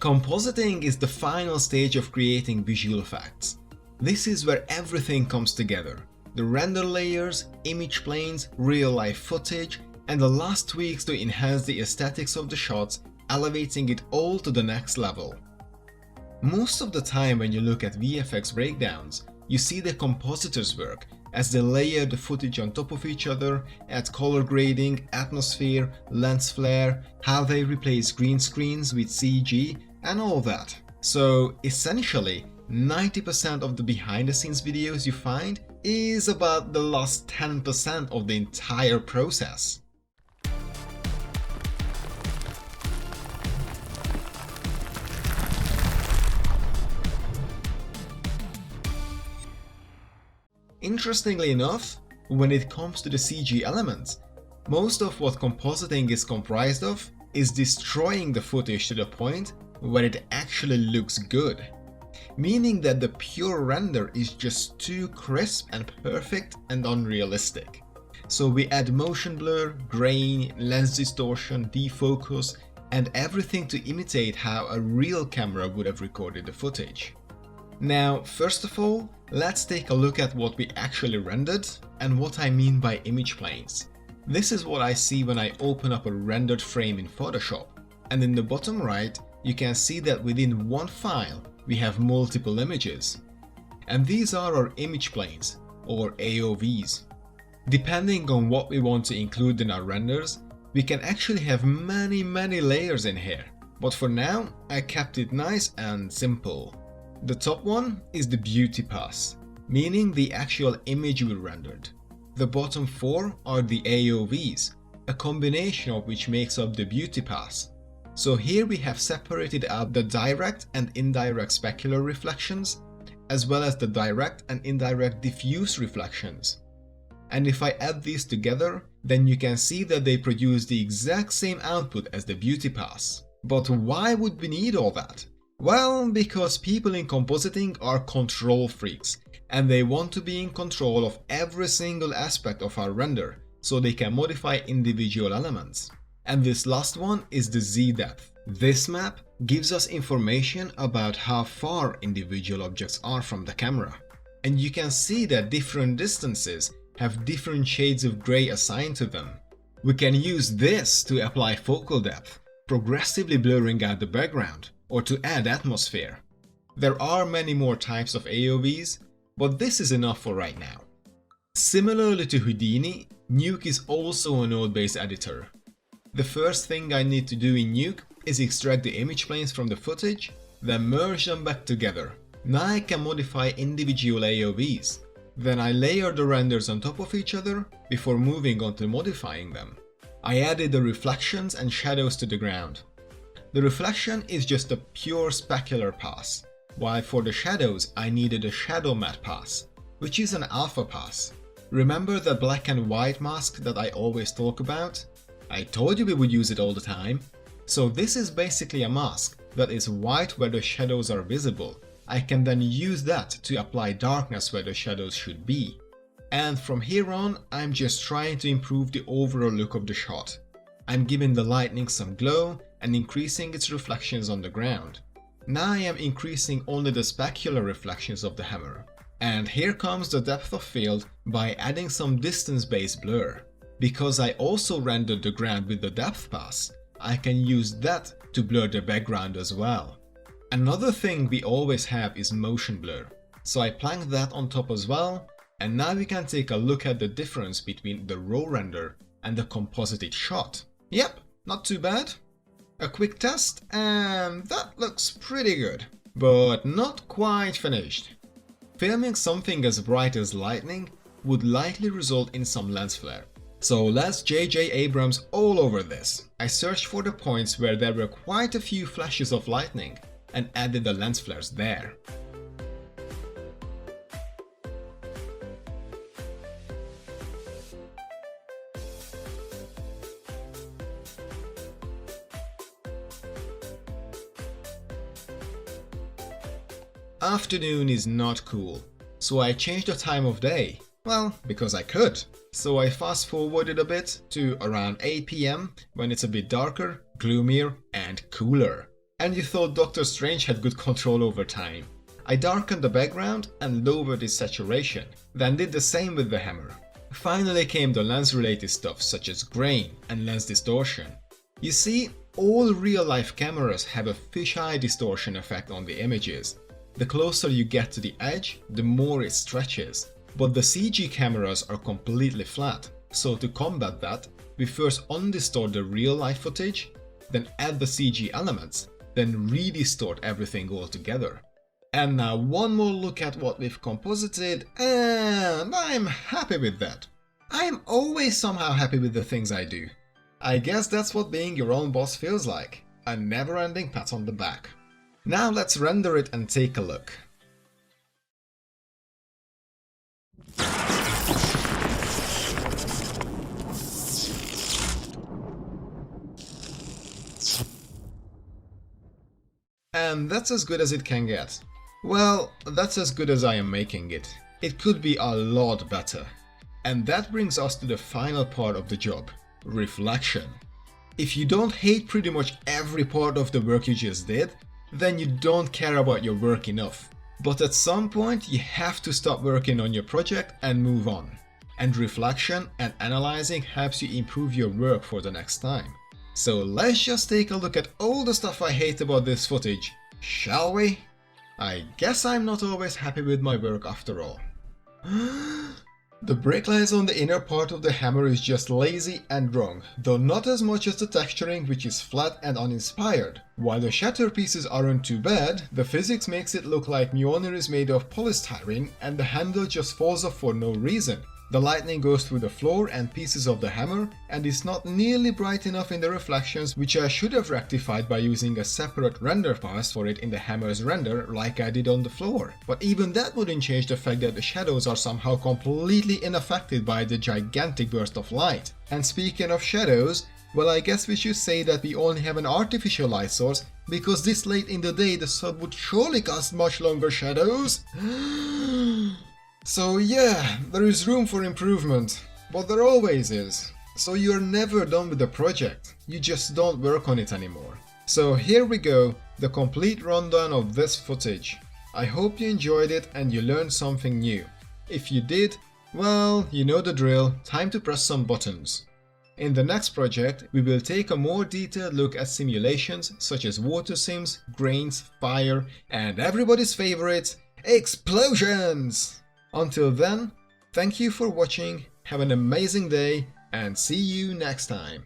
Compositing is the final stage of creating visual effects. This is where everything comes together. The render layers, image planes, real-life footage, and the last tweaks to enhance the aesthetics of the shots, elevating it all to the next level. Most of the time when you look at VFX breakdowns, you see the compositors work as they layer the footage on top of each other, add color grading, atmosphere, lens flare, how they replace green screens with CG, and all that. So essentially, 90% of the behind the scenes videos you find is about the last 10% of the entire process. Interestingly enough, when it comes to the CG elements, most of what compositing is comprised of is destroying the footage to the point where it actually looks good. Meaning that the pure render is just too crisp and perfect and unrealistic. So we add motion blur, grain, lens distortion, defocus, and everything to imitate how a real camera would have recorded the footage. Now, first of all, let's take a look at what we actually rendered and what I mean by image planes. This is what I see when I open up a rendered frame in Photoshop, and in the bottom right, you can see that within one file, we have multiple images. And these are our image planes, or AOVs. Depending on what we want to include in our renders, we can actually have many layers in here. But for now, I kept it nice and simple. The top one is the beauty pass, meaning the actual image we rendered. The bottom four are the AOVs, a combination of which makes up the beauty pass. So here we have separated out the direct and indirect specular reflections, as well as the direct and indirect diffuse reflections. And if I add these together, then you can see that they produce the exact same output as the beauty pass. But why would we need all that? Well, because people in compositing are control freaks, and they want to be in control of every single aspect of our render, so they can modify individual elements. And this last one is the Z-depth. This map gives us information about how far individual objects are from the camera. And you can see that different distances have different shades of grey assigned to them. We can use this to apply focal depth, progressively blurring out the background, or to add atmosphere. There are many more types of AOVs, but this is enough for right now. Similarly to Houdini, Nuke is also a node-based editor. The first thing I need to do in Nuke is extract the image planes from the footage, then merge them back together. Now I can modify individual AOVs. Then I layer the renders on top of each other before moving on to modifying them. I added the reflections and shadows to the ground. The reflection is just a pure specular pass, while for the shadows I needed a shadow matte pass, which is an alpha pass. Remember the black and white mask that I always talk about? I told you we would use it all the time. So this is basically a mask that is white where the shadows are visible. I can then use that to apply darkness where the shadows should be. And from here on, I'm just trying to improve the overall look of the shot. I'm giving the lightning some glow and increasing its reflections on the ground. Now I am increasing only the specular reflections of the hammer. And here comes the depth of field by adding some distance-based blur. Because I also rendered the ground with the depth pass, I can use that to blur the background as well. Another thing we always have is motion blur, so I planked that on top as well, and now we can take a look at the difference between the raw render and the composited shot. Yep, not too bad. A quick test, and that looks pretty good, but not quite finished. Filming something as bright as lightning would likely result in some lens flare. So let's J.J. Abrams all over this. I searched for the points where there were quite a few flashes of lightning and added the lens flares there. Afternoon is not cool, so I changed the time of day. Well, because I could. So I fast forwarded a bit to around 8 PM when it's a bit darker, gloomier and cooler. And you thought Doctor Strange had good control over time. I darkened the background and lowered its saturation, then did the same with the hammer. Finally came the lens-related stuff such as grain and lens distortion. You see, all real-life cameras have a fisheye distortion effect on the images. The closer you get to the edge, the more it stretches. But the CG cameras are completely flat, so to combat that, we first undistort the real-life footage, then add the CG elements, then redistort everything all together. And now one more look at what we've composited, and I'm happy with that. I'm always somehow happy with the things I do. I guess that's what being your own boss feels like, a never-ending pat on the back. Now let's render it and take a look. And that's as good as it can get. Well, that's as good as I am making it. It could be a lot better. And that brings us to the final part of the job, reflection. If you don't hate pretty much every part of the work you just did, then you don't care about your work enough. But at some point you have to stop working on your project and move on. And reflection and analyzing helps you improve your work for the next time. So let's just take a look at all the stuff I hate about this footage, shall we? I guess I'm not always happy with my work after all. The brake lines on the inner part of the hammer is just lazy and wrong, though not as much as the texturing, which is flat and uninspired. While the shatter pieces aren't too bad, the physics makes it look like Mjolnir is made of polystyrene and the handle just falls off for no reason. The lightning goes through the floor and pieces of the hammer, and it's not nearly bright enough in the reflections, which I should have rectified by using a separate render pass for it in the hammer's render like I did on the floor. But even that wouldn't change the fact that the shadows are somehow completely unaffected by the gigantic burst of light. And speaking of shadows, well, I guess we should say that we only have an artificial light source, because this late in the day the sun would surely cast much longer shadows. So yeah, there is room for improvement, but there always is. So you're never done with the project, you just don't work on it anymore. So here we go, the complete rundown of this footage. I hope you enjoyed it and you learned something new. If you did, well, you know the drill, time to press some buttons. In the next project, we will take a more detailed look at simulations such as water sims, grains, fire, and everybody's favorite, explosions! Until then, thank you for watching, have an amazing day, and see you next time.